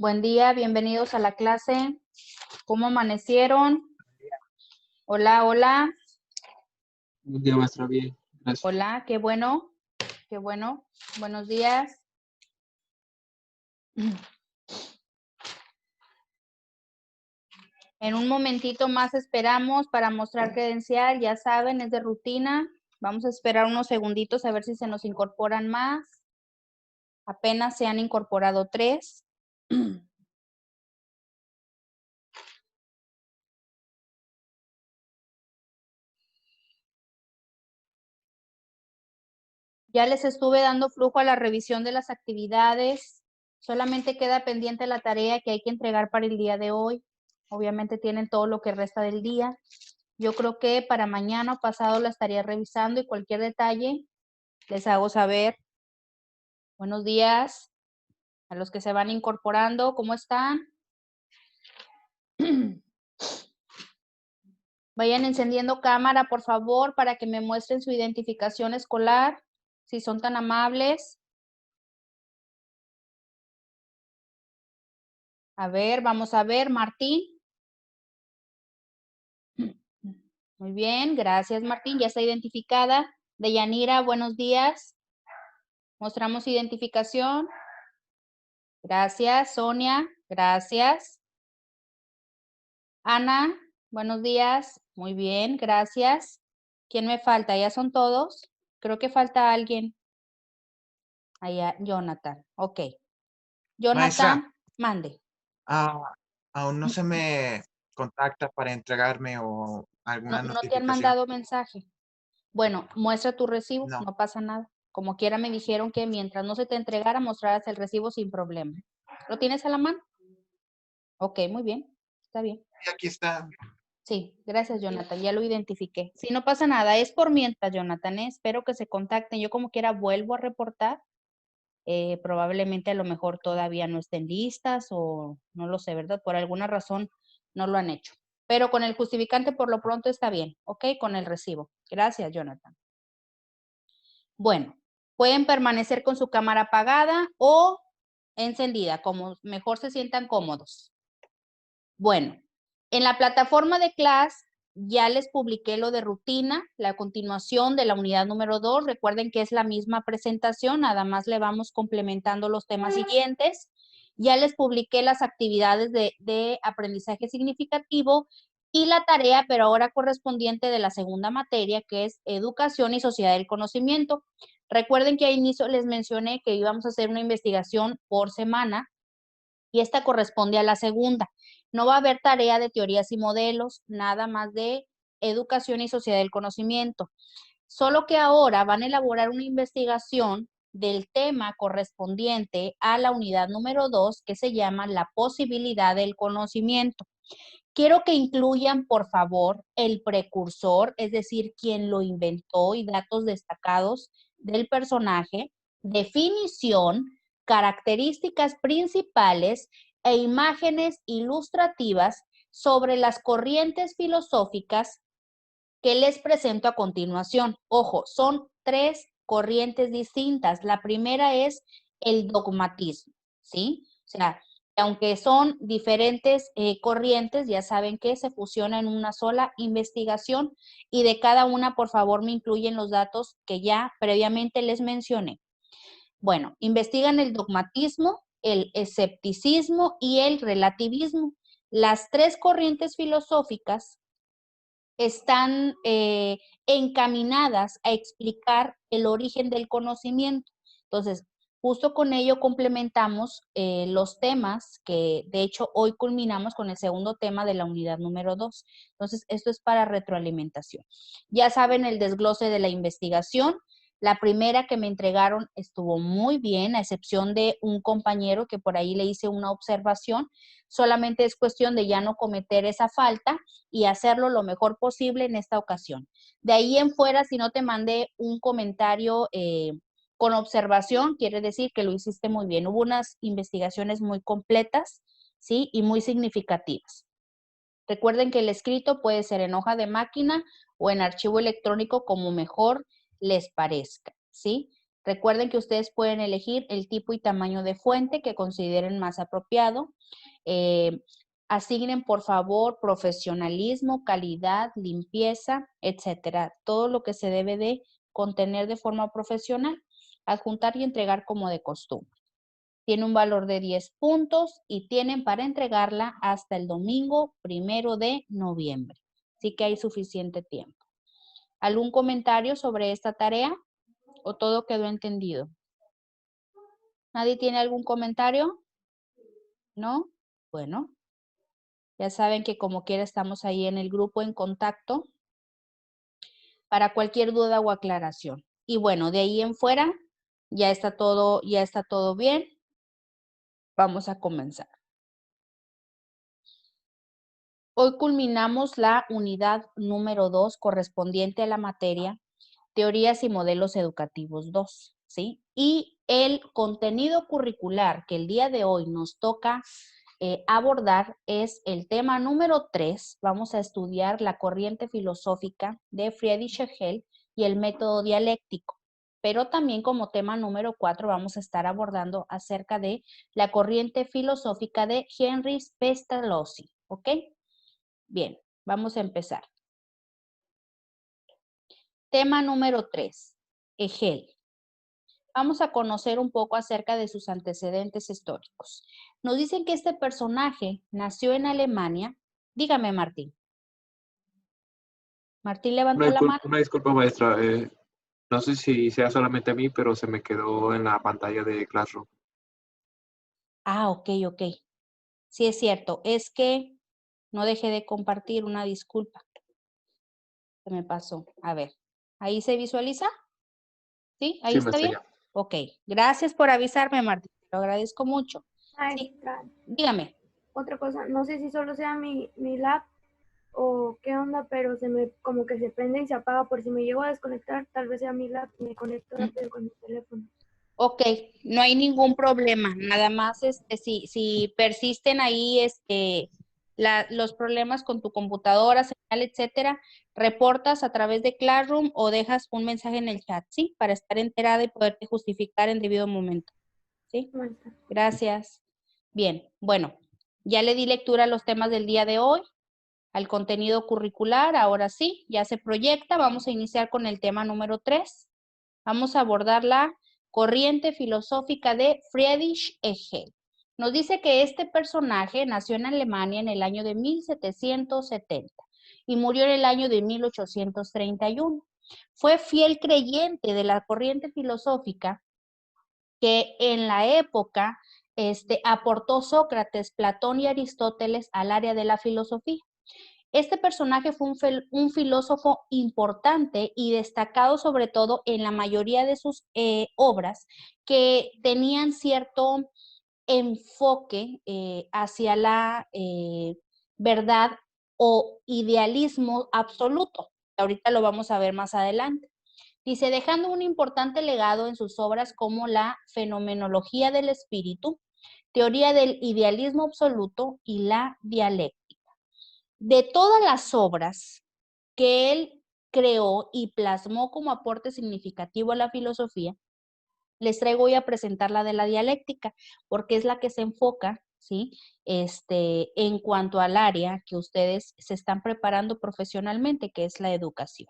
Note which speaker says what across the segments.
Speaker 1: Buen día, bienvenidos a la clase. ¿Cómo amanecieron? Hola, hola.
Speaker 2: Un día maestra, bien, gracias.
Speaker 1: Hola, qué bueno, qué bueno. Buenos días. En un momentito más esperamos para mostrar credencial. Ya saben, es de rutina. Vamos a esperar unos segunditos a ver si se nos incorporan más. Apenas se han incorporado 3. Ya les estuve dando flujo a la revisión de las actividades. Solamente queda pendiente la tarea que hay que entregar para el día de hoy. Obviamente tienen todo lo que resta del día. Yo creo que para mañana o pasado la estaría revisando y cualquier detalle les hago saber. Buenos días a los que se van incorporando. ¿Cómo están? Vayan encendiendo cámara, por favor, para que me muestren su identificación escolar, si son tan amables. A ver, vamos a ver, Martín. Muy bien, gracias Martín, ya está identificada. Deyanira, buenos días. Mostramos identificación. Gracias, Sonia, gracias. Ana, buenos días. Muy bien, gracias. ¿Quién me falta? ¿Ya son todos? Creo que falta alguien. Allá, Jonathan. Ok.
Speaker 3: Maestra,
Speaker 1: Jonathan, mande.
Speaker 3: aún no se me contacta para entregarme o alguna
Speaker 1: No te han
Speaker 3: notificación.
Speaker 1: mandado mensaje. Bueno, muestra tu recibo,
Speaker 3: No.
Speaker 1: no pasa nada. Como quiera me dijeron que mientras no se te entregara, mostraras el recibo sin problema. ¿Lo tienes a la mano? Ok, muy bien. Está bien.
Speaker 3: Y aquí está.
Speaker 1: Sí, gracias, Jonathan. Ya lo identifiqué. Sí, no pasa nada. Es por mientras, Jonathan. Espero que se contacten. Yo como quiera vuelvo a reportar. Probablemente a lo mejor todavía no estén listas o no lo sé, ¿verdad? Por alguna razón no lo han hecho. Pero con el justificante por lo pronto está bien, ¿ok? Con el recibo. Gracias, Jonathan. Bueno, pueden permanecer con su cámara apagada o encendida, como mejor se sientan cómodos. Bueno, en la plataforma de clase ya les publiqué lo de rutina, la continuación de la unidad número 2. Recuerden que es la misma presentación, nada más le vamos complementando los temas siguientes. Ya les publiqué las actividades de aprendizaje significativo y la tarea, pero ahora correspondiente de la segunda materia, que es educación y sociedad del conocimiento. Recuerden que al inicio les mencioné que íbamos a hacer una investigación por semana y esta corresponde a la segunda. No va a haber tarea de teorías y modelos, nada más de educación y sociedad del conocimiento. Solo que ahora van a elaborar una investigación del tema correspondiente a la unidad número 2, que se llama la posibilidad del conocimiento. Quiero que incluyan, por favor, el precursor, es decir, quien lo inventó y datos destacados del personaje, definición, características principales e imágenes ilustrativas sobre las corrientes filosóficas que les presento a continuación. Ojo, son 3 corrientes distintas. La primera es el dogmatismo, ¿sí? O sea, aunque son diferentes corrientes, ya saben que se fusiona en una sola investigación y de cada una, por favor, me incluyen los datos que ya previamente les mencioné. Bueno, investigan el dogmatismo, el escepticismo y el relativismo. Las 3 corrientes filosóficas están encaminadas a explicar el origen del conocimiento. Entonces, justo con ello complementamos los temas que de hecho hoy culminamos con el segundo tema de la unidad número 2. Entonces, esto es para retroalimentación. Ya saben el desglose de la investigación. La primera que me entregaron estuvo muy bien, a excepción de un compañero que por ahí le hice una observación. Solamente es cuestión de ya no cometer esa falta y hacerlo lo mejor posible en esta ocasión. De ahí en fuera, si no te mandé un comentario con observación, quiere decir que lo hiciste muy bien. Hubo unas investigaciones muy completas, ¿sí? Y muy significativas. Recuerden que el escrito puede ser en hoja de máquina o en archivo electrónico como mejor les parezca, ¿sí? Recuerden que ustedes pueden elegir el tipo y tamaño de fuente que consideren más apropiado. Asignen, por favor, profesionalismo, calidad, limpieza, etcétera. Todo lo que se debe de contener de forma profesional, adjuntar y entregar como de costumbre. Tiene un valor de 10 puntos y tienen para entregarla hasta el domingo 1 de noviembre. Así que hay suficiente tiempo. ¿Algún comentario sobre esta tarea o todo quedó entendido? ¿Nadie tiene algún comentario? ¿No? Bueno, ya saben que como quiera estamos ahí en el grupo en contacto para cualquier duda o aclaración. Y bueno, de ahí en fuera ya está todo bien. Vamos a comenzar. Hoy culminamos la unidad número 2 correspondiente a la materia Teorías y Modelos Educativos 2, ¿sí? Y el contenido curricular que el día de hoy nos toca abordar es el tema número 3. Vamos a estudiar la corriente filosófica de Friedrich Hegel y el método dialéctico. Pero también como tema número 4 vamos a estar abordando acerca de la corriente filosófica de Henry Pestalozzi, ¿ok? Bien, vamos a empezar. Tema número 3, Hegel. Vamos a conocer un poco acerca de sus antecedentes históricos. Nos dicen que este personaje nació en Alemania. Dígame, Martín. Martín levantó la mano.
Speaker 2: Una disculpa, maestra. No sé si sea solamente a mí, pero se me quedó en la pantalla de Classroom.
Speaker 1: Ah, ok. Sí, es cierto. Es que no dejé de compartir, una disculpa. Se me pasó. A ver, ¿ahí se visualiza? ¿Sí? ¿Ahí
Speaker 2: Sí,
Speaker 1: está
Speaker 2: maestra,
Speaker 1: bien?
Speaker 2: ya.
Speaker 1: Ok. Gracias por avisarme, Martín. Te lo agradezco mucho. Sí,
Speaker 4: Maestra,
Speaker 1: dígame.
Speaker 4: otra cosa, no sé si solo sea mi lab o qué onda, pero como que se prende y se apaga. Por si me llego a desconectar, tal vez sea mi lab y me conecto rápido con mi teléfono.
Speaker 1: Ok, no hay ningún problema. Nada más si persisten ahí los problemas con tu computadora, señal, etcétera, reportas a través de Classroom o dejas un mensaje en el chat, ¿sí? Para estar enterada y poderte justificar en debido momento. ¿Sí?
Speaker 4: Maestra.
Speaker 1: Gracias. Bien, bueno, ya le di lectura a los temas del día de hoy, al contenido curricular. Ahora sí, ya se proyecta. Vamos a iniciar con el tema número 3. Vamos a abordar la corriente filosófica de Friedrich Hegel. Nos dice que este personaje nació en Alemania en el año de 1770 y murió en el año de 1831. Fue fiel creyente de la corriente filosófica que en la época aportó Sócrates, Platón y Aristóteles al área de la filosofía. Este personaje fue un filósofo importante y destacado sobre todo en la mayoría de sus obras que tenían cierto enfoque hacia la verdad o idealismo absoluto. Ahorita lo vamos a ver más adelante. Dice, dejando un importante legado en sus obras como la fenomenología del espíritu, teoría del idealismo absoluto y la dialéctica. De todas las obras que él creó y plasmó como aporte significativo a la filosofía, les traigo hoy a presentar la de la dialéctica, porque es la que se enfoca, ¿sí? En cuanto al área que ustedes se están preparando profesionalmente, que es la educación.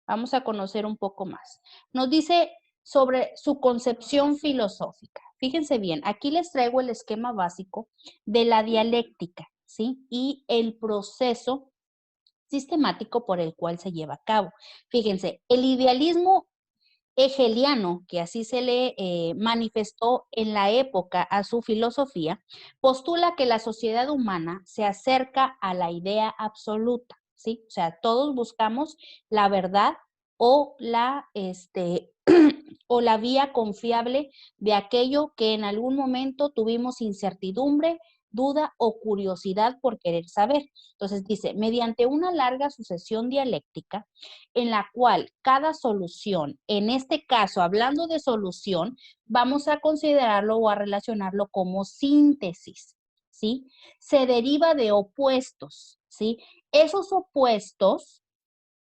Speaker 1: Vamos a conocer un poco más. Nos dice sobre su concepción filosófica. Fíjense bien, aquí les traigo el esquema básico de la dialéctica, ¿sí? Y el proceso sistemático por el cual se lleva a cabo. Fíjense, el idealismo hegeliano, que así se le manifestó en la época a su filosofía, postula que la sociedad humana se acerca a la idea absoluta, ¿sí? O sea, todos buscamos la verdad o o la vía confiable de aquello que en algún momento tuvimos incertidumbre, duda o curiosidad por querer saber. Entonces dice, mediante una larga sucesión dialéctica, en la cual cada solución, en este caso, hablando de solución, vamos a considerarlo o a relacionarlo como síntesis, ¿sí? Se deriva de opuestos, ¿sí? Esos opuestos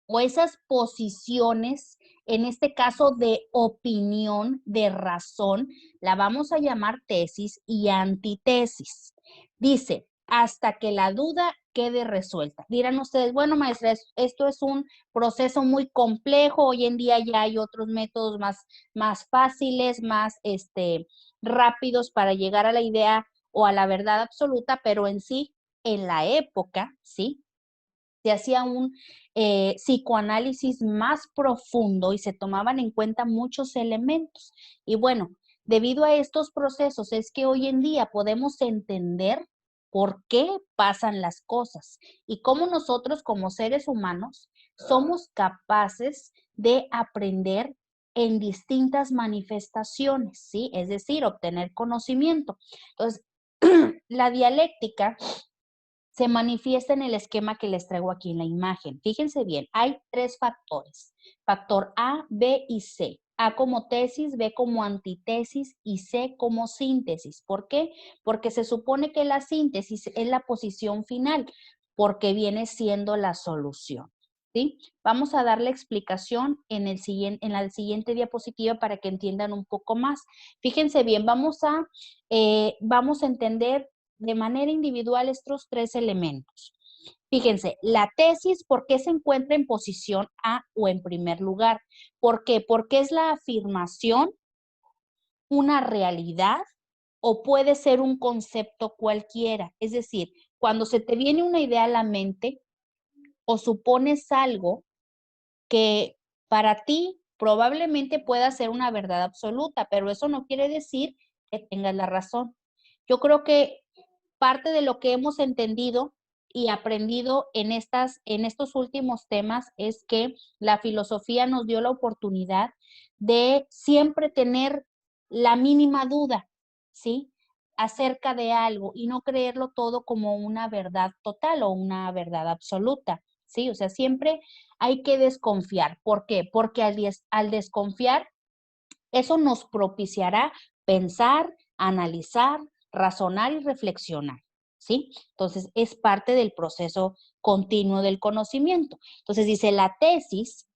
Speaker 1: o esas posiciones, en este caso de opinión, de razón, la vamos a llamar tesis y antitesis. Dice, hasta que la duda quede resuelta. Dirán ustedes, bueno, maestra, esto es un proceso muy complejo, hoy en día ya hay otros métodos más fáciles, más rápidos para llegar a la idea o a la verdad absoluta, pero en sí, en la época, ¿sí? Se hacía un psicoanálisis más profundo y se tomaban en cuenta muchos elementos. Y bueno, debido a estos procesos es que hoy en día podemos entender por qué pasan las cosas y cómo nosotros como seres humanos somos capaces de aprender en distintas manifestaciones, ¿sí? Es decir, obtener conocimiento. Entonces, la dialéctica se manifiesta en el esquema que les traigo aquí en la imagen. Fíjense bien, hay 3 factores. Factor A, B y C. A como tesis, B como antitesis y C como síntesis. ¿Por qué? Porque se supone que la síntesis es la posición final, porque viene siendo la solución. ¿Sí? Vamos a dar la explicación en la siguiente diapositiva para que entiendan un poco más. Fíjense bien, vamos a entender de manera individual estos 3 elementos. Fíjense, la tesis, ¿por qué se encuentra en posición A o en primer lugar? ¿Por qué? Porque es la afirmación, una realidad o puede ser un concepto cualquiera. Es decir, cuando se te viene una idea a la mente o supones algo que para ti probablemente pueda ser una verdad absoluta, pero eso no quiere decir que tengas la razón. Yo creo que parte de lo que hemos entendido y aprendido en estos últimos temas es que la filosofía nos dio la oportunidad de siempre tener la mínima duda, ¿sí? Acerca de algo y no creerlo todo como una verdad total o una verdad absoluta, ¿sí? O sea, siempre hay que desconfiar. ¿Por qué? Porque al desconfiar, eso nos propiciará pensar, analizar, razonar y reflexionar, ¿sí? Entonces, es parte del proceso continuo del conocimiento. Entonces, dice, la tesis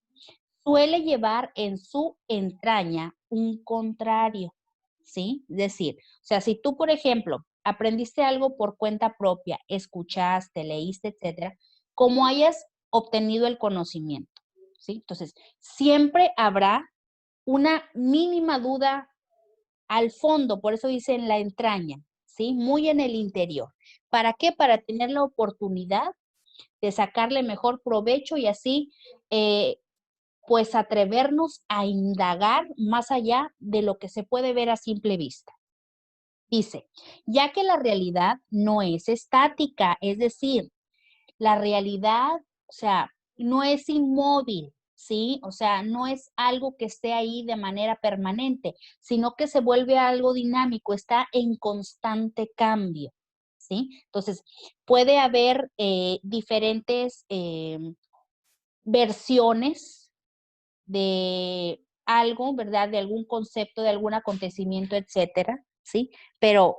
Speaker 1: suele llevar en su entraña un contrario, ¿sí? Es decir, o sea, si tú, por ejemplo, aprendiste algo por cuenta propia, escuchaste, leíste, etcétera, como hayas obtenido el conocimiento, ¿sí? Entonces, siempre habrá una mínima duda al fondo, por eso dice en la entraña, ¿sí? Muy en el interior. ¿Para qué? Para tener la oportunidad de sacarle mejor provecho y así, pues, atrevernos a indagar más allá de lo que se puede ver a simple vista. Dice, ya que la realidad no es estática, es decir, la realidad, o sea, no es inmóvil, ¿sí? O sea, no es algo que esté ahí de manera permanente, sino que se vuelve algo dinámico, está en constante cambio, ¿sí? Entonces, puede haber diferentes versiones de algo, ¿verdad? De algún concepto, de algún acontecimiento, etcétera, ¿sí? Pero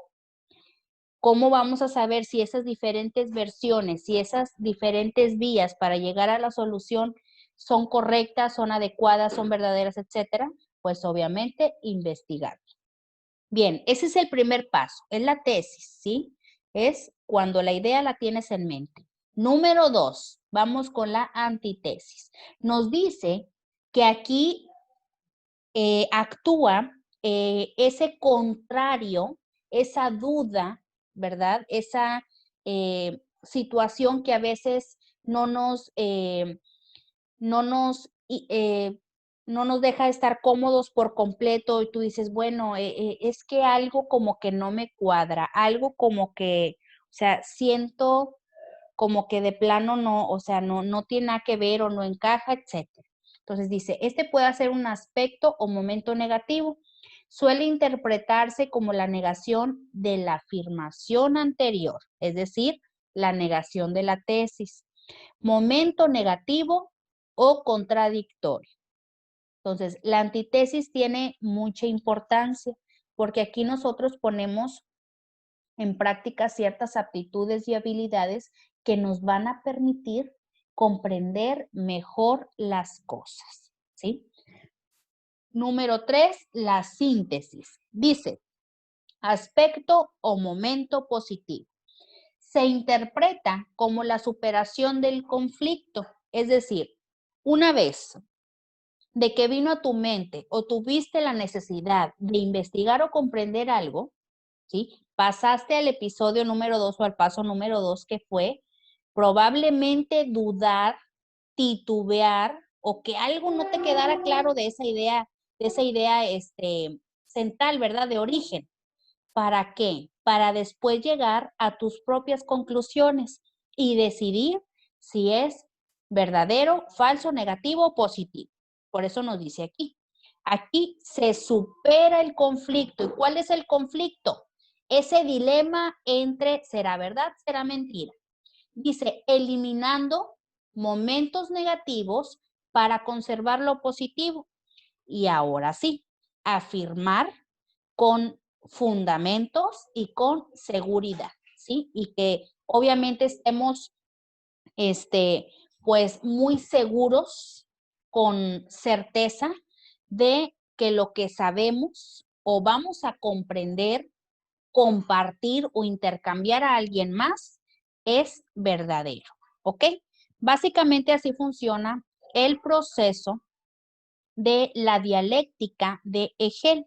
Speaker 1: ¿cómo vamos a saber si esas diferentes versiones, si esas diferentes vías para llegar a la solución son correctas, son adecuadas, son verdaderas, etcétera? Pues obviamente investigar. Bien, ese es el primer paso, es la tesis, ¿sí? Es cuando la idea la tienes en mente. Número 2, vamos con la antitesis. Nos dice que aquí actúa ese contrario, esa duda, ¿verdad? Esa situación que a veces no nos, no nos, no nos deja estar cómodos por completo y tú dices, bueno, es que algo como que no me cuadra, algo como que, o sea, siento como que de plano no, o sea, no tiene nada que ver o no encaja, etcétera. Entonces dice, este puede ser un aspecto o momento negativo. Suele interpretarse como la negación de la afirmación anterior, es decir, la negación de la tesis. Momento negativo o contradictorio. Entonces, la antítesis tiene mucha importancia porque aquí nosotros ponemos en práctica ciertas aptitudes y habilidades que nos van a permitir comprender mejor las cosas, ¿sí? Número 3, la síntesis. Dice, aspecto o momento positivo. Se interpreta como la superación del conflicto, es decir, una vez de que vino a tu mente o tuviste la necesidad de investigar o comprender algo, ¿sí? Pasaste al episodio número 2 o al paso número 2, que fue probablemente dudar, titubear o que algo no te quedara claro de esa idea central, ¿verdad? De origen. ¿Para qué? Para después llegar a tus propias conclusiones y decidir si es verdadero, falso, negativo o positivo. Por eso nos dice aquí. Aquí se supera el conflicto. ¿Y cuál es el conflicto? Ese dilema entre será verdad, será mentira. Dice, eliminando momentos negativos para conservar lo positivo. Y ahora sí, afirmar con fundamentos y con seguridad, ¿sí? Y que obviamente estemos, pues, muy seguros, con certeza de que lo que sabemos o vamos a comprender, compartir o intercambiar a alguien más es verdadero, ¿ok? Básicamente así funciona el proceso de la dialéctica de Hegel.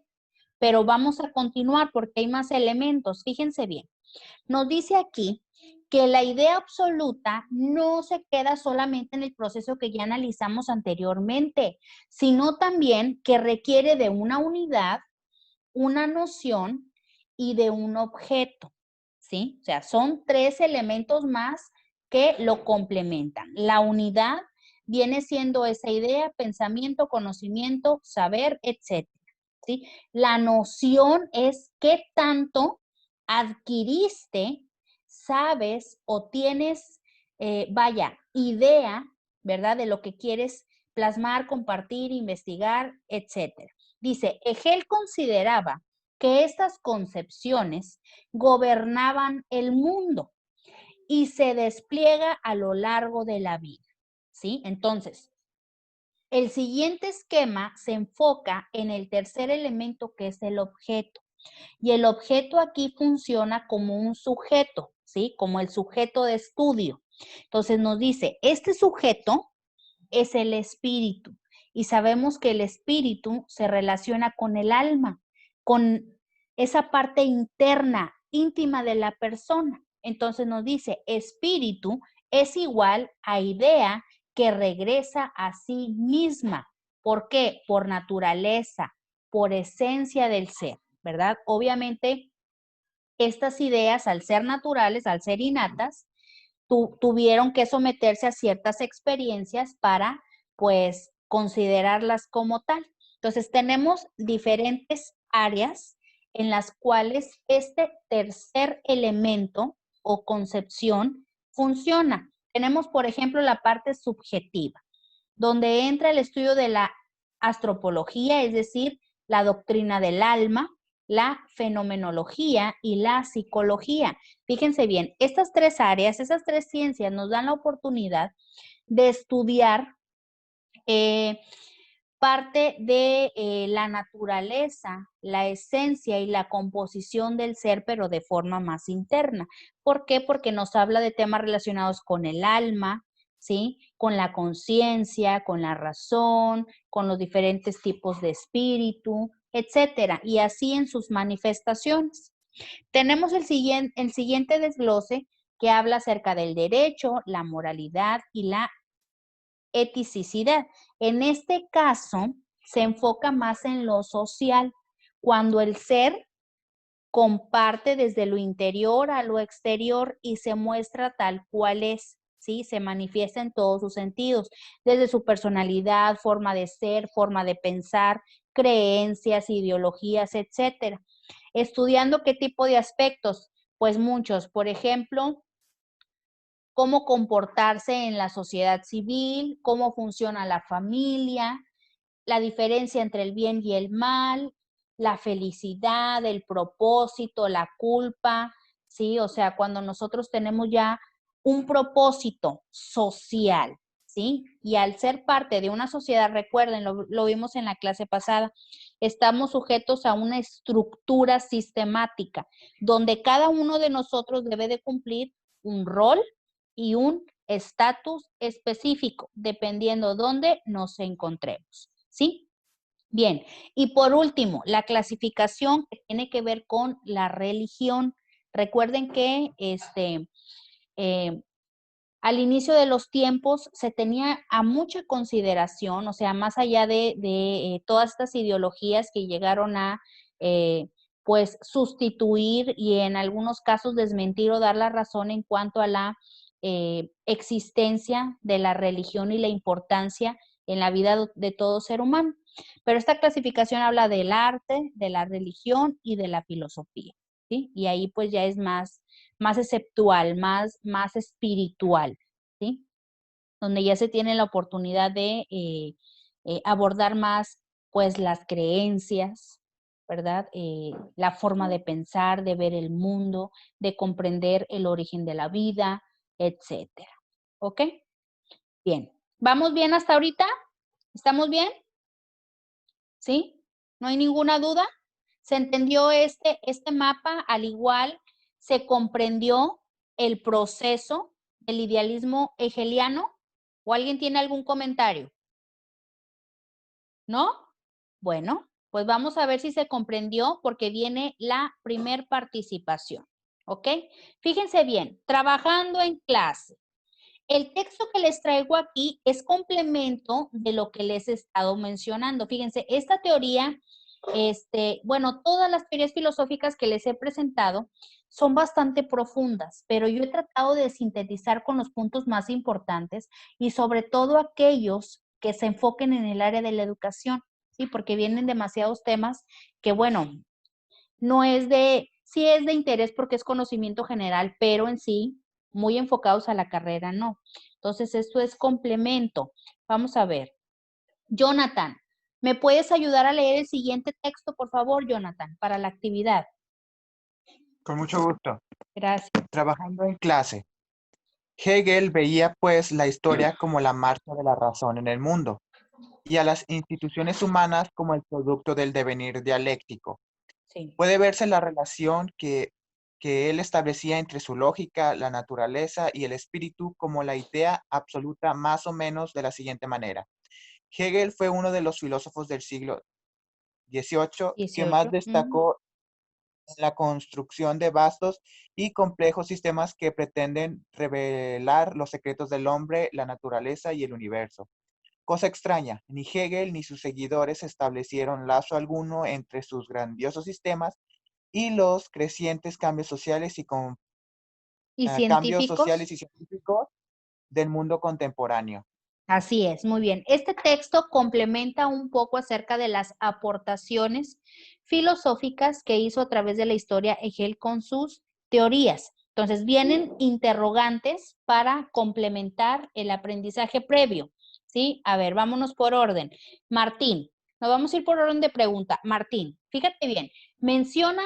Speaker 1: Pero vamos a continuar porque hay más elementos. Fíjense bien. Nos dice aquí que la idea absoluta no se queda solamente en el proceso que ya analizamos anteriormente, sino también que requiere de una unidad, una noción y de un objeto, ¿sí? O sea, son 3 elementos más que lo complementan. La unidad viene siendo esa idea, pensamiento, conocimiento, saber, etc. ¿Sí? La noción es qué tanto adquiriste, sabes o tienes, idea, ¿verdad? De lo que quieres plasmar, compartir, investigar, etcétera. Dice, Hegel consideraba que estas concepciones gobernaban el mundo y se despliega a lo largo de la vida, ¿sí? Entonces, el siguiente esquema se enfoca en el tercer elemento, que es el objeto. Y el objeto aquí funciona como un sujeto, ¿sí? Como el sujeto de estudio. Entonces nos dice, este sujeto es el espíritu. Y sabemos que el espíritu se relaciona con el alma, con esa parte interna, íntima de la persona. Entonces nos dice, espíritu es igual a idea que regresa a sí misma. ¿Por qué? Por naturaleza, por esencia del ser, ¿verdad? Obviamente, estas ideas, al ser naturales, al ser innatas, tuvieron que someterse a ciertas experiencias para, pues, considerarlas como tal. Entonces, tenemos diferentes áreas en las cuales este tercer elemento o concepción funciona. Tenemos, por ejemplo, la parte subjetiva, donde entra el estudio de la astropología, es decir, la doctrina del alma, la fenomenología y la psicología. Fíjense bien, estas 3 áreas, esas 3 ciencias nos dan la oportunidad de estudiar parte de la naturaleza, la esencia y la composición del ser, pero de forma más interna. ¿Por qué? Porque nos habla de temas relacionados con el alma, ¿sí? Con la conciencia, con la razón, con los diferentes tipos de espíritu, etcétera, y así en sus manifestaciones. Tenemos el siguiente desglose que habla acerca del derecho, la moralidad y la eticidad. En este caso, se enfoca más en lo social, cuando el ser comparte desde lo interior a lo exterior y se muestra tal cual es, ¿sí? Se manifiesta en todos sus sentidos, desde su personalidad, forma de ser, forma de pensar, creencias, ideologías, etcétera. Estudiando qué tipo de aspectos, pues muchos, por ejemplo, cómo comportarse en la sociedad civil, cómo funciona la familia, la diferencia entre el bien y el mal, la felicidad, el propósito, la culpa, ¿sí? O sea, cuando nosotros tenemos ya un propósito social, ¿sí? Y al ser parte de una sociedad, recuerden, lo vimos en la clase pasada, estamos sujetos a una estructura sistemática donde cada uno de nosotros debe de cumplir un rol y un estatus específico, dependiendo dónde nos encontremos, ¿sí? Bien, y por último, la clasificación que tiene que ver con la religión. Recuerden que al inicio de los tiempos se tenía a mucha consideración, o sea, más allá de todas estas ideologías que llegaron a, pues, sustituir y en algunos casos desmentir o dar la razón en cuanto a la existencia de la religión y la importancia en la vida de todo ser humano. Pero esta clasificación habla del arte, de la religión y de la filosofía, ¿sí? Y ahí pues ya es más exceptual, más espiritual, ¿sí? Donde ya se tiene la oportunidad de abordar más, pues, las creencias, ¿verdad? La forma de pensar, de ver el mundo, de comprender el origen de la vida, etcétera. ¿Ok? Bien. ¿Vamos bien hasta ahorita? ¿Estamos bien? ¿Sí? ¿No hay ninguna duda? ¿Se entendió este mapa? Al igual, ¿se comprendió el proceso del idealismo hegeliano? ¿O alguien tiene algún comentario? ¿No? Bueno, pues vamos a ver si se comprendió porque viene la primer participación. ¿Ok? Fíjense bien, trabajando en clase. El texto que les traigo aquí es complemento de lo que les he estado mencionando. Fíjense, esta teoría, bueno, todas las teorías filosóficas que les he presentado son bastante profundas, pero yo he tratado de sintetizar con los puntos más importantes y sobre todo aquellos que se enfoquen en el área de la educación, ¿sí? Porque vienen demasiados temas que, bueno, no es sí es de interés porque es conocimiento general, pero en sí, muy enfocados a la carrera, no. Entonces, esto es complemento. Vamos a ver. Jonathan, ¿me puedes ayudar a leer el siguiente texto, por favor, Jonathan, para la actividad?
Speaker 3: Con mucho gusto.
Speaker 1: Gracias.
Speaker 3: Trabajando en clase. Hegel veía pues la historia como la marcha de la razón en el mundo y a las instituciones humanas como el producto del devenir dialéctico.
Speaker 1: Sí.
Speaker 3: Puede verse la relación que él establecía entre su lógica, la naturaleza y el espíritu como la idea absoluta más o menos de la siguiente manera. Hegel fue uno de los filósofos del siglo XVIII que más
Speaker 1: 18.
Speaker 3: destacó en la construcción de vastos y complejos sistemas que pretenden revelar los secretos del hombre, la naturaleza y el universo. Cosa extraña, ni Hegel ni sus seguidores establecieron lazo alguno entre sus grandiosos sistemas y los crecientes cambios sociales
Speaker 1: ¿Y
Speaker 3: cambios
Speaker 1: científicos?
Speaker 3: sociales y científicos del mundo contemporáneo.
Speaker 1: Así es, muy bien. Este texto complementa un poco acerca de las aportaciones filosóficas que hizo a través de la historia Hegel con sus teorías. Entonces, vienen interrogantes para complementar el aprendizaje previo, ¿sí? A ver, vámonos por orden. Martín, nos vamos a ir por orden de pregunta. Martín, fíjate bien, menciona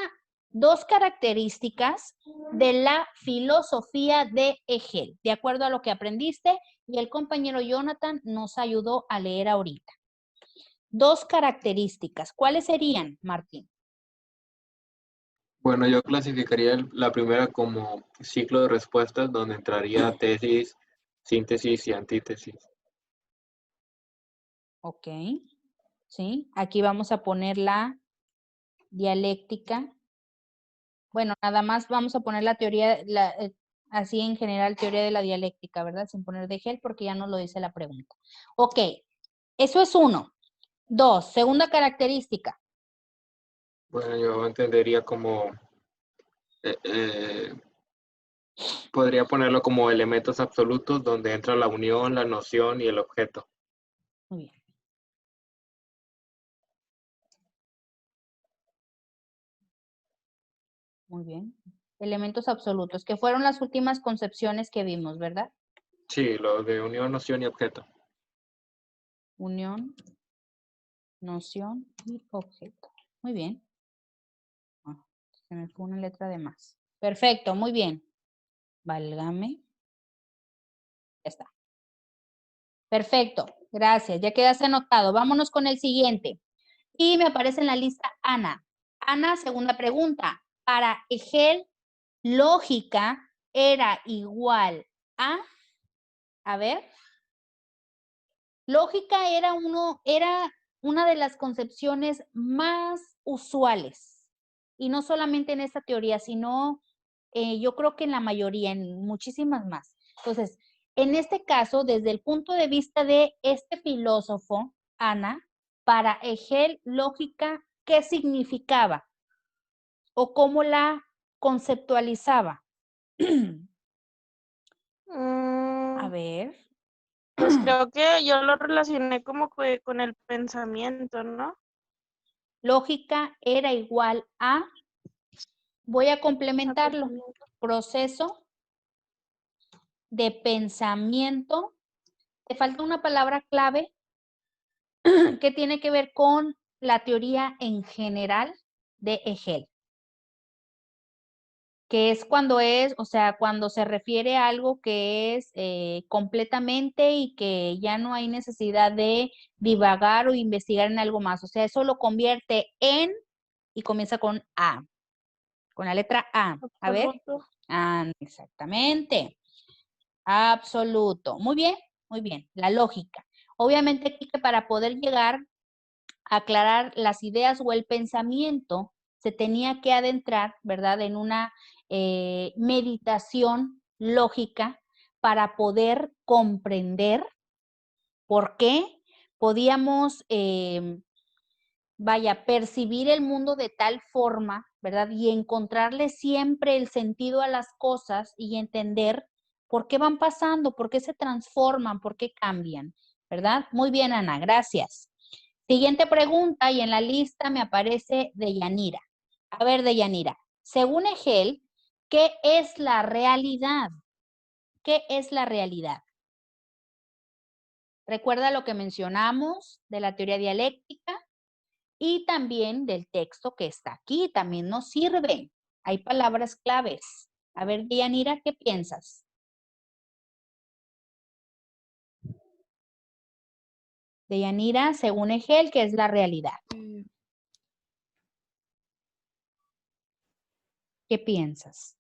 Speaker 1: dos características de la filosofía de Hegel, de acuerdo a lo que aprendiste y el compañero Jonathan nos ayudó a leer ahorita. Dos características. ¿Cuáles serían, Martín?
Speaker 2: Bueno, yo clasificaría la primera como ciclo de respuestas, donde entraría tesis, síntesis y antítesis.
Speaker 1: Ok. ¿Sí? Aquí vamos a poner la dialéctica. Bueno, nada más vamos a poner la teoría, así en general, teoría de la dialéctica, ¿verdad? Sin poner de Hegel porque ya nos lo dice la pregunta. Ok, eso es uno. Dos, segunda característica.
Speaker 2: Bueno, yo entendería como, eh, eh, podría ponerlo como elementos absolutos, donde entra la unión, la noción y el objeto.
Speaker 1: Muy bien. Muy bien. Elementos absolutos, que fueron las últimas concepciones que vimos, ¿verdad?
Speaker 2: Sí, lo de unión, noción y objeto.
Speaker 1: Unión, noción y objeto. Muy bien. Se me fue una letra de más. Perfecto, muy bien. Válgame. Ya está. Perfecto, gracias. Ya quedaste anotado. Vámonos con el siguiente. Y me aparece en la lista Ana. Ana, segunda pregunta. Para Hegel, lógica era igual a ver, lógica era una de las concepciones más usuales. Y no solamente en esta teoría, sino yo creo que en la mayoría, en muchísimas más. Entonces, en este caso, desde el punto de vista de este filósofo, Ana, para Hegel, lógica, ¿qué significaba? ¿O cómo la conceptualizaba? A ver.
Speaker 5: Pues creo que yo lo relacioné como que con el pensamiento, ¿no?
Speaker 1: Lógica era igual a, voy a complementarlo,
Speaker 5: Pensamiento.
Speaker 1: proceso de pensamiento. Te falta una palabra clave que tiene que ver con la teoría en general de Hegel, que es o sea, cuando se refiere a algo que es completamente y que ya no hay necesidad de divagar o investigar en algo más. O sea, eso lo convierte en, y comienza con A, con la letra A. A ver.
Speaker 5: Absoluto.
Speaker 1: Exactamente. Absoluto. Muy bien. La lógica. Obviamente aquí que para poder llegar a aclarar las ideas o el pensamiento, se tenía que adentrar, ¿verdad?, en una meditación lógica para poder comprender por qué podíamos, percibir el mundo de tal forma, ¿verdad? Y encontrarle siempre el sentido a las cosas y entender por qué van pasando, por qué se transforman, por qué cambian, ¿verdad? Muy bien, Ana, gracias. Siguiente pregunta y en la lista me aparece Deyanira. A ver, Deyanira, según Hegel, ¿qué es la realidad? ¿Qué es la realidad? Recuerda lo que mencionamos de la teoría dialéctica y también del texto que está aquí, también nos sirve. Hay palabras claves. A ver, Deyanira, ¿qué piensas? Deyanira, según Hegel, ¿qué es la realidad? ¿Qué piensas?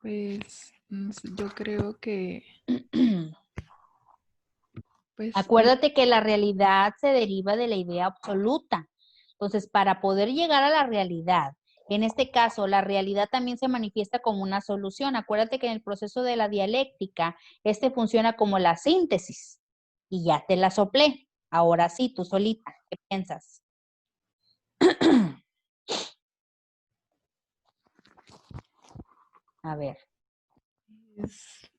Speaker 6: Pues no sé, yo creo que pues
Speaker 1: Acuérdate que la realidad se deriva de la idea absoluta. Entonces, para poder llegar a la realidad, en este caso, la realidad también se manifiesta como una solución. Acuérdate que en el proceso de la dialéctica, funciona como la síntesis. Y ya te la soplé. Ahora sí, tú solita, ¿qué piensas? A ver.
Speaker 6: es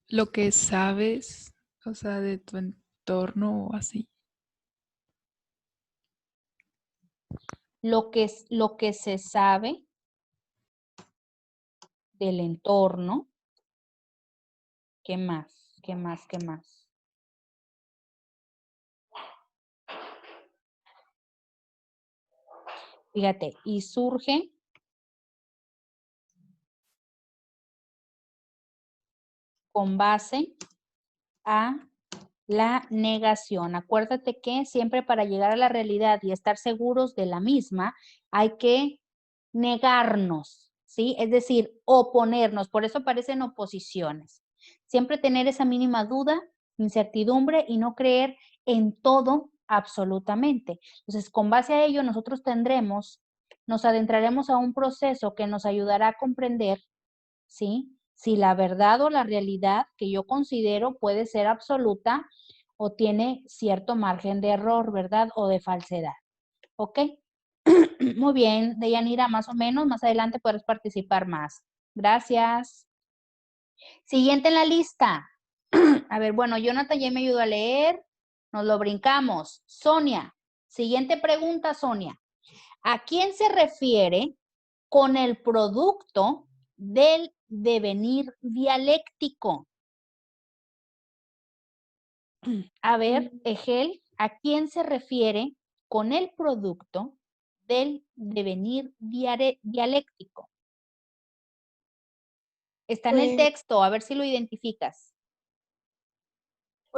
Speaker 6: lo que sabes, o sea, de tu entorno o así.
Speaker 1: Lo que se sabe del entorno. ¿Qué más? ¿Qué más? ¿Qué más? Fíjate, y surge con base a la negación. Acuérdate que siempre para llegar a la realidad y estar seguros de la misma, hay que negarnos, ¿sí? Es decir, oponernos. Por eso aparecen oposiciones. Siempre tener esa mínima duda, incertidumbre y no creer en todo absolutamente. Entonces, con base a ello, nosotros nos adentraremos a un proceso que nos ayudará a comprender, ¿sí?, si la verdad o la realidad que yo considero puede ser absoluta o tiene cierto margen de error, ¿verdad? O de falsedad. ¿Ok? Muy bien, Deyanira, más o menos. Más adelante podrás participar más. Gracias. Siguiente en la lista. A ver, bueno, Jonathan ya me ayudó a leer. Nos lo brincamos. Sonia. Siguiente pregunta, Sonia. ¿A quién se refiere con el producto del devenir dialéctico? A ver, Hegel, ¿a quién se refiere con el producto del devenir dialéctico. Está en el
Speaker 7: Pues,
Speaker 1: texto, a ver si lo identificas.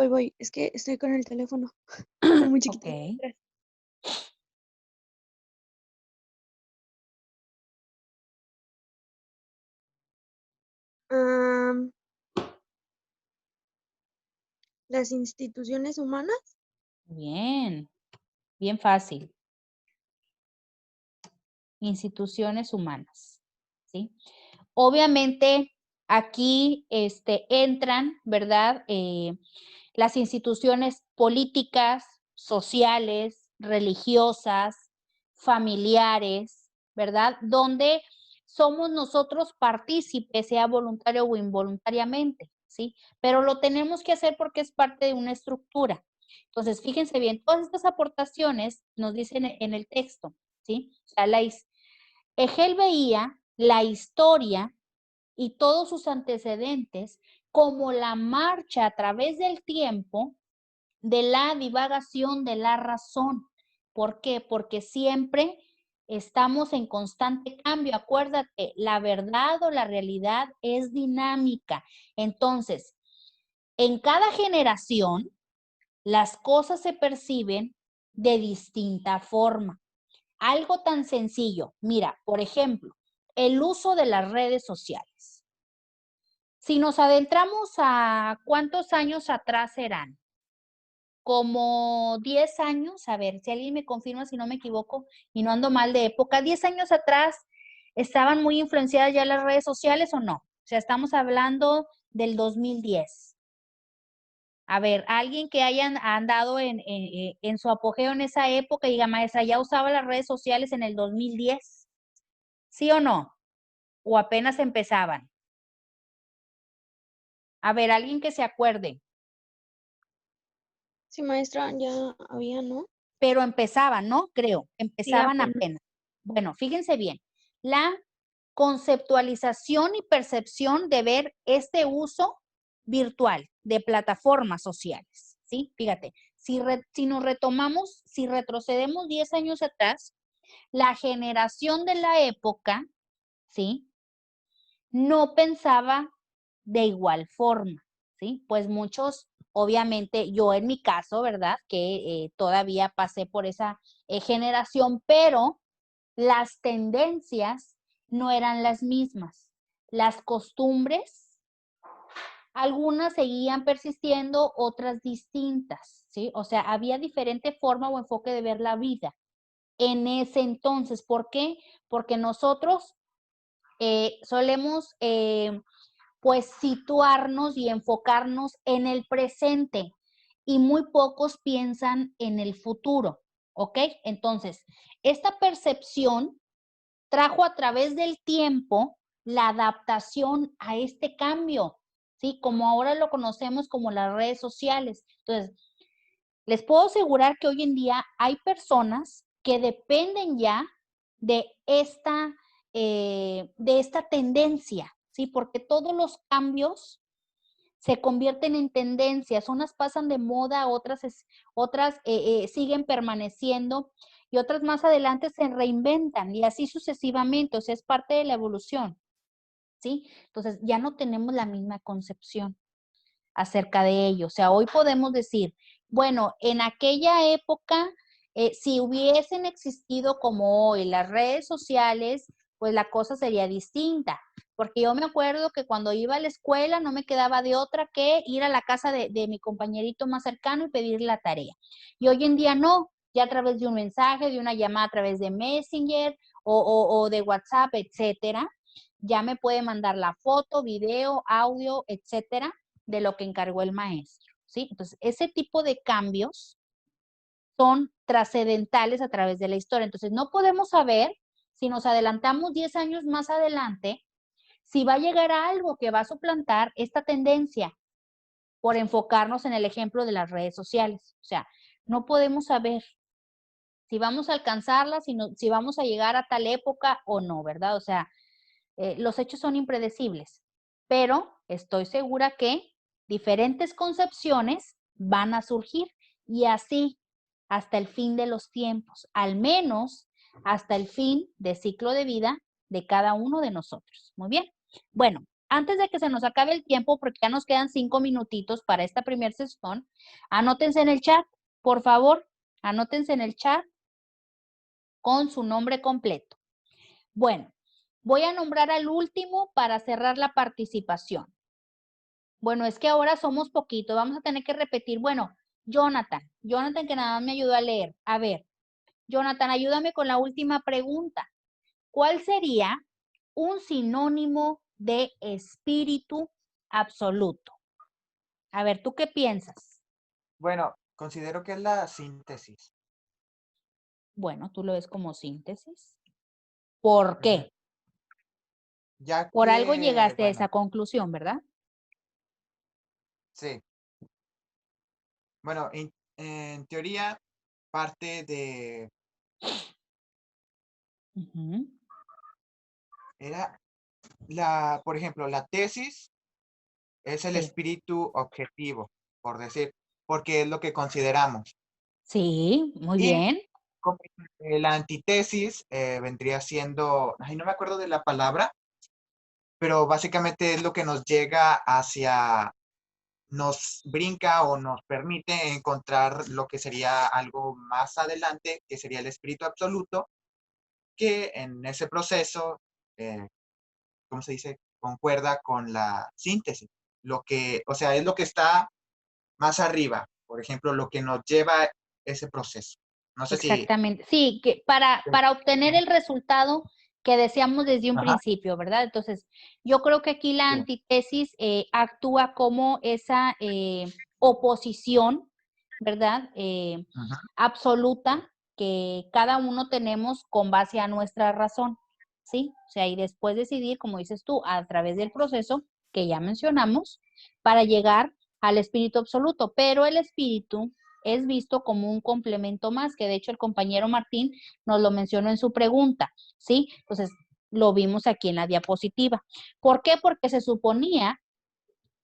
Speaker 7: voy. Es que estoy con el teléfono. Está muy chiquito.
Speaker 1: Ok.
Speaker 7: Am, las instituciones humanas.
Speaker 1: Bien, bien fácil. Instituciones humanas, ¿sí? Obviamente aquí entran, ¿verdad? Las instituciones políticas, sociales, religiosas, familiares, ¿verdad? Donde somos nosotros partícipes, sea voluntario o involuntariamente, ¿sí? Pero lo tenemos que hacer porque es parte de una estructura. Entonces, fíjense bien, todas estas aportaciones nos dicen en el texto, ¿sí? O sea, Hegel veía la historia y todos sus antecedentes como la marcha a través del tiempo de la divagación de la razón. ¿Por qué? Porque siempre estamos en constante cambio. Acuérdate, la verdad o la realidad es dinámica. Entonces, en cada generación, las cosas se perciben de distinta forma. Algo tan sencillo, mira, por ejemplo, el uso de las redes sociales. Si nos adentramos a cuántos años atrás eran, como 10 años, a ver si alguien me confirma si no me equivoco y no ando mal de época, 10 años atrás estaban muy influenciadas ya las redes sociales o no. O sea, estamos hablando del 2010. A ver, alguien que hayan andado en su apogeo en esa época y diga, maestra, ya usaba las redes sociales en el 2010. ¿Sí o no? ¿O apenas empezaban? A ver, alguien que se acuerde.
Speaker 7: Sí, maestra, ya había, ¿no?
Speaker 1: Pero empezaban, ¿no? Creo,
Speaker 7: Sí,
Speaker 1: empezaban
Speaker 7: apenas.
Speaker 1: apenas. Bueno, fíjense bien, la conceptualización y percepción de ver este uso virtual de plataformas sociales, ¿sí? Fíjate, si nos retomamos, si retrocedemos 10 años atrás, la generación de la época, ¿sí? No pensaba de igual forma, ¿sí? Pues muchos, obviamente, yo en mi caso, ¿verdad? Que todavía pasé por esa generación, pero las tendencias no eran las mismas. Las costumbres, algunas seguían persistiendo, otras distintas, ¿sí? O sea, había diferente forma o enfoque de ver la vida en ese entonces. ¿Por qué? Porque nosotros solemos pues situarnos y enfocarnos en el presente y muy pocos piensan en el futuro, ¿ok? Entonces, esta percepción trajo a través del tiempo la adaptación a este cambio, ¿sí? Como ahora lo conocemos como las redes sociales. Entonces, les puedo asegurar que hoy en día hay personas que dependen ya de esta tendencia, ¿sí? Porque todos los cambios se convierten en tendencias, unas pasan de moda, otras siguen permaneciendo y otras más adelante se reinventan y así sucesivamente, o sea, es parte de la evolución, ¿sí? Entonces ya no tenemos la misma concepción acerca de ello. O sea, hoy podemos decir, bueno, en aquella época, si hubiesen existido como hoy las redes sociales, pues la cosa sería distinta. Porque yo me acuerdo que cuando iba a la escuela no me quedaba de otra que ir a la casa de mi compañerito más cercano y pedirle la tarea. Y hoy en día no, ya a través de un mensaje, de una llamada a través de Messenger o de WhatsApp, etcétera, ya me puede mandar la foto, video, audio, etcétera, de lo que encargó el maestro, ¿sí? Entonces, ese tipo de cambios son trascendentales a través de la historia. Entonces, no podemos saber si nos adelantamos 10 años más adelante, si va a llegar a algo que va a suplantar esta tendencia por enfocarnos en el ejemplo de las redes sociales. O sea, no podemos saber si vamos a alcanzarla, si vamos a llegar a tal época o no, ¿verdad? O sea, los hechos son impredecibles, pero estoy segura que diferentes concepciones van a surgir y así hasta el fin de los tiempos, al menos hasta el fin de ciclo de vida de cada uno de nosotros. Muy bien. Bueno, antes de que se nos acabe el tiempo, porque ya nos quedan 5 minutitos para esta primera sesión, anótense en el chat, por favor, anótense en el chat con su nombre completo. Bueno, voy a nombrar al último para cerrar la participación. Bueno, es que ahora somos poquitos, vamos a tener que repetir. Bueno, Jonathan que nada más me ayudó a leer. A ver, Jonathan, ayúdame con la última pregunta. ¿Cuál sería un sinónimo de espíritu absoluto? A ver, ¿tú qué piensas?
Speaker 3: Bueno, considero que es la síntesis.
Speaker 1: Bueno, tú lo ves como síntesis. ¿Por qué?
Speaker 3: Ya
Speaker 1: Por algo
Speaker 3: que,
Speaker 1: llegaste a
Speaker 3: bueno,
Speaker 1: esa conclusión, ¿verdad?
Speaker 3: sí. Bueno, en teoría parte de,
Speaker 1: Ujú.
Speaker 3: era por ejemplo, la tesis es el
Speaker 1: Sí.
Speaker 3: espíritu objetivo, por decir, porque es lo que consideramos.
Speaker 1: Sí, muy
Speaker 3: Y
Speaker 1: bien.
Speaker 3: como la antítesis vendría siendo, ay, no me acuerdo de la palabra, pero básicamente es lo que nos llega hacia, nos brinca o nos permite encontrar lo que sería algo más adelante, que sería el espíritu absoluto, que en ese proceso, ¿cómo se dice? Concuerda con la síntesis. Lo que, o sea, es lo que está más arriba, por ejemplo, lo que nos lleva a ese proceso. No sé si...
Speaker 1: Exactamente. Sí, que para obtener el resultado que deseamos desde un
Speaker 3: Ajá,
Speaker 1: principio, ¿verdad? Entonces, yo creo que aquí la
Speaker 3: sí.
Speaker 1: antítesis actúa como esa oposición, ¿verdad?
Speaker 3: Ajá,
Speaker 1: Absoluta que cada uno tenemos con base a nuestra razón, ¿sí? O sea, y después decidir, como dices tú, a través del proceso que ya mencionamos, para llegar al espíritu absoluto. Pero el espíritu es visto como un complemento más, que de hecho el compañero Martín nos lo mencionó en su pregunta, ¿sí? Entonces, lo vimos aquí en la diapositiva. ¿Por qué? Porque se suponía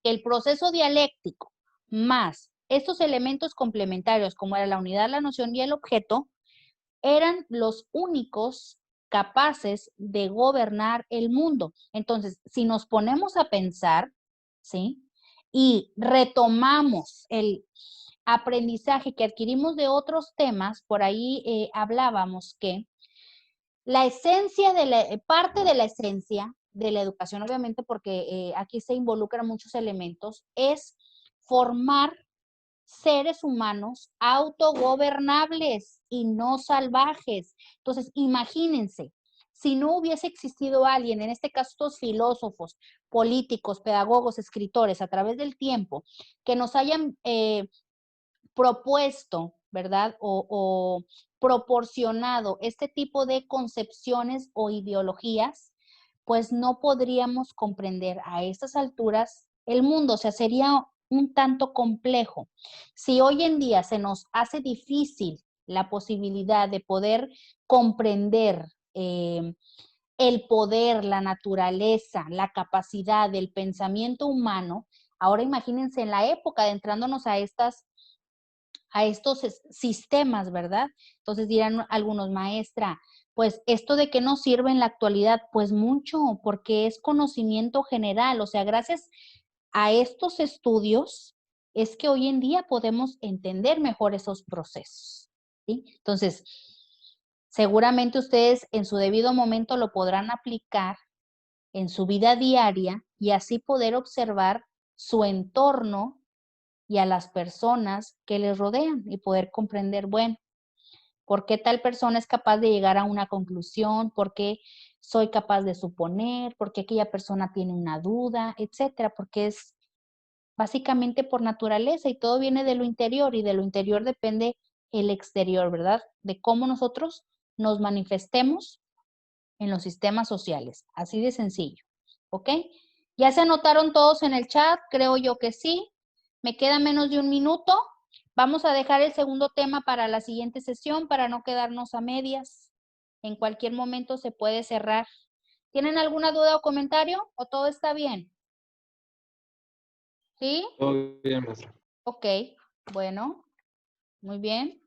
Speaker 1: que el proceso dialéctico más estos elementos complementarios, como era la unidad, la noción y el objeto, eran los únicos capaces de gobernar el mundo. Entonces, si nos ponemos a pensar, ¿sí? Y retomamos el aprendizaje que adquirimos de otros temas, por ahí hablábamos que la esencia parte de la esencia de la educación, obviamente, porque aquí se involucran muchos elementos, es formar seres humanos autogobernables y no salvajes. Entonces, imagínense, si no hubiese existido alguien, en este caso estos filósofos, políticos, pedagogos, escritores, a través del tiempo, que nos hayan propuesto, ¿verdad? O proporcionado este tipo de concepciones o ideologías, pues no podríamos comprender a estas alturas el mundo, o sea, sería un tanto complejo. Si hoy en día se nos hace difícil la posibilidad de poder comprender el poder, la naturaleza, la capacidad del pensamiento humano, ahora imagínense en la época adentrándonos a estos sistemas, ¿verdad? Entonces dirán algunos, maestra, pues esto de qué nos sirve en la actualidad, pues mucho, porque es conocimiento general, o sea, gracias a estos estudios es que hoy en día podemos entender mejor esos procesos, ¿sí? Entonces, seguramente ustedes en su debido momento lo podrán aplicar en su vida diaria y así poder observar su entorno y a las personas que les rodean y poder comprender, bueno, ¿por qué tal persona es capaz de llegar a una conclusión? ¿Por qué soy capaz de suponer? ¿Por qué aquella persona tiene una duda? Etcétera, porque es básicamente por naturaleza y todo viene de lo interior y de lo interior depende el exterior, ¿verdad? De cómo nosotros nos manifestemos en los sistemas sociales, así de sencillo, ¿ok? ¿Ya se anotaron todos en el chat? Creo yo que sí. Me queda menos de un minuto. Vamos a dejar el segundo tema para la siguiente sesión para no quedarnos a medias. En cualquier momento se puede cerrar. ¿Tienen alguna duda o comentario o todo está bien? ¿Sí?
Speaker 2: Todo bien, maestra.
Speaker 1: Ok, bueno, muy bien.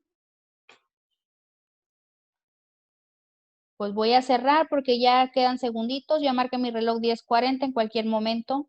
Speaker 1: Pues voy a cerrar porque ya quedan segunditos. Ya marqué mi reloj 10:40 en cualquier momento.